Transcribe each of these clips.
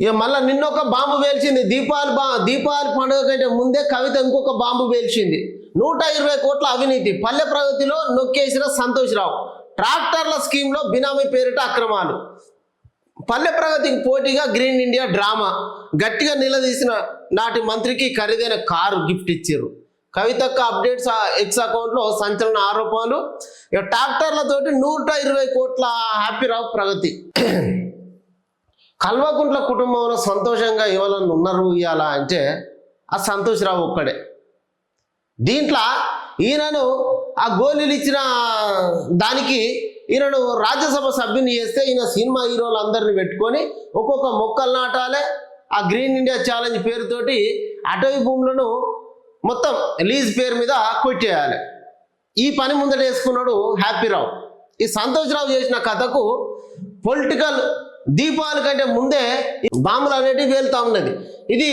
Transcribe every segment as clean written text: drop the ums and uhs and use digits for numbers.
ఇక మళ్ళీ నిన్నొక బాంబు పేల్చింది. దీపావళి పండుగ కంటే ముందే కవిత ఇంకొక బాంబు పేల్చింది. 120 కోట్ల అవినీతి పల్లె ప్రగతిలో నొక్కేసిన సంతోష్ రావు. ట్రాక్టర్ల స్కీమ్లో బినామీ పేరిట అక్రమాలు. పల్లె ప్రగతికి పోటీగా గ్రీన్ ఇండియా డ్రామా. గట్టిగా నిలదీసిన నాటి మంత్రికి ఖరీదైన కారు గిఫ్ట్ ఇచ్చారు. కవితక్క అప్డేట్స్ ఎక్స్ అకౌంట్లో సంచలన ఆరోపణలు. ఇక ట్రాక్టర్లతోటి 120 కోట్ల హ్యాపీ రావు ప్రగతి. కల్వకుంట్ల కుటుంబంలో సంతోషంగా ఎవరన్నా ఉన్నారు ఇవ్వాలా అంటే ఆ సంతోష్ రావు ఒక్కడే. దీంట్లో ఈయనను ఆ గోళీలు ఇచ్చిన దానికి ఈయనను రాజ్యసభ సభ్యుని చేస్తే ఈయన సినిమా హీరోలు అందరిని పెట్టుకొని ఒక్కొక్క మొక్కలు నాటాలే. ఆ గ్రీన్ ఇండియా ఛాలెంజ్ పేరుతోటి అటవీ భూములను మొత్తం లీజ్ పేరు మీద కొట్టేయాలి. ఈ పని ముందట వేసుకున్నాడు హ్యాపీ రావు. ఈ సంతోష్ రావు చేసిన కథకు పొలిటికల్ దీపావళి కంటే ముందే బాంబులు అనేటివి వెళ్తూ ఉన్నది. ఇది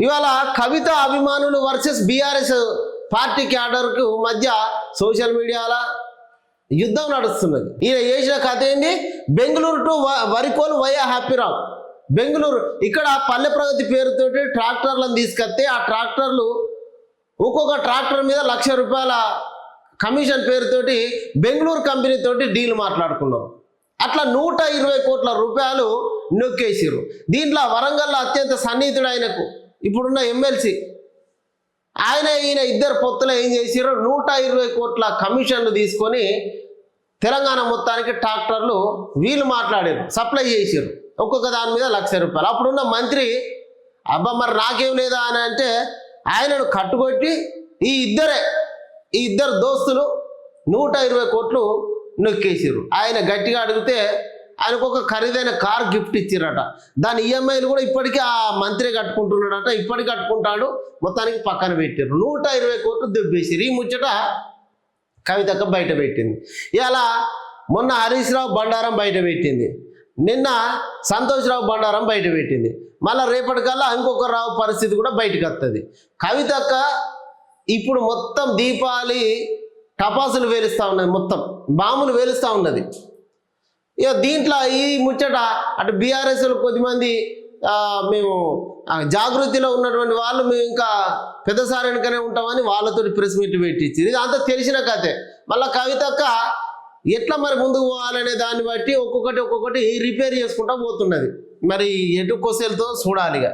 ఇవాళ కవిత అభిమానులు వర్సెస్ బీఆర్ఎస్ పార్టీ క్యాడర్కు మధ్య సోషల్ మీడియాలో యుద్ధం నడుస్తున్నది. ఈయన చేసిన కథ ఏంది? బెంగళూరు టు వరికోలు వయా హ్యాపీ రావు. బెంగళూరు ఇక్కడ పల్లె ప్రగతి పేరుతోటి ట్రాక్టర్లను తీసుకొస్తే ఆ ట్రాక్టర్లు ఒక్కొక్క ట్రాక్టర్ మీద ₹1,00,000 కమిషన్ పేరుతోటి బెంగళూరు కంపెనీతోటి డీల్ మాట్లాడుకున్నారు. అట్లా 120 కోట్ల రూపాయలు నొక్కేసారు. దీంట్లో వరంగల్లో అత్యంత సన్నిహితుడు ఆయనకు ఇప్పుడున్న ఎమ్మెల్సీ ఈయన ఇద్దరు పొత్తులు ఏం చేసారు? 120 కోట్ల కమిషన్లు తీసుకొని తెలంగాణ మొత్తానికి ట్రాక్టర్లు వీళ్ళు మాట్లాడారు, సప్లై చేసారు. ఒక్కొక్క దాని మీద ₹1,00,000. అప్పుడున్న మంత్రి అబ్బా మరి నాకేం లేదా అని అంటే ఆయనను కట్టుకొట్టి ఈ ఇద్దరు దోస్తులు 120 కోట్లు నొక్కేసారు. ఆయన గట్టిగా అడిగితే ఆయనకు ఒక ఖరీదైన కార్ గిఫ్ట్ ఇచ్చారట. దాని ఈఎంఐలు కూడా ఇప్పటికీ ఆ మంత్రి కట్టుకుంటున్నాడట. ఇప్పటికి కట్టుకుంటాడు. మొత్తానికి పక్కన పెట్టారు. 120 కోట్లు దెబ్బేసారు. ఈ ముచ్చట కవితక్క బయట పెట్టింది. ఇలా మొన్న హరీష్ రావు బండారం బయట పెట్టింది. నిన్న సంతోష్ రావు బండారం బయట పెట్టింది. మళ్ళీ రేపటికల్లా ఇంకొక రావు పరిస్థితి కూడా బయటకు వస్తుంది. కవితక్క ఇప్పుడు మొత్తం దీపావళి టపాసులు వేలుస్తూ ఉన్నది, మొత్తం బాంబులు వేలుస్తూ ఉన్నది. ఇక దీంట్లో ఈ ముచ్చట అటు బీఆర్ఎస్లు కొద్దిమంది మేము జాగృతిలో ఉన్నటువంటి వాళ్ళు మేము ఇంకా పెద్దసారి వెనుకనే ఉంటామని వాళ్ళతో ప్రెస్ మీట్ పెట్టించింది. ఇది అంతా తెలిసిన కథే. మళ్ళీ కవితక్క ఎట్లా మరి ముందుకు పోవాలనే దాన్ని బట్టి ఒక్కొక్కటి రిపేర్ చేసుకుంటూ పోతున్నది. మరి ఎటు కొసెలతో చూడాలిగా.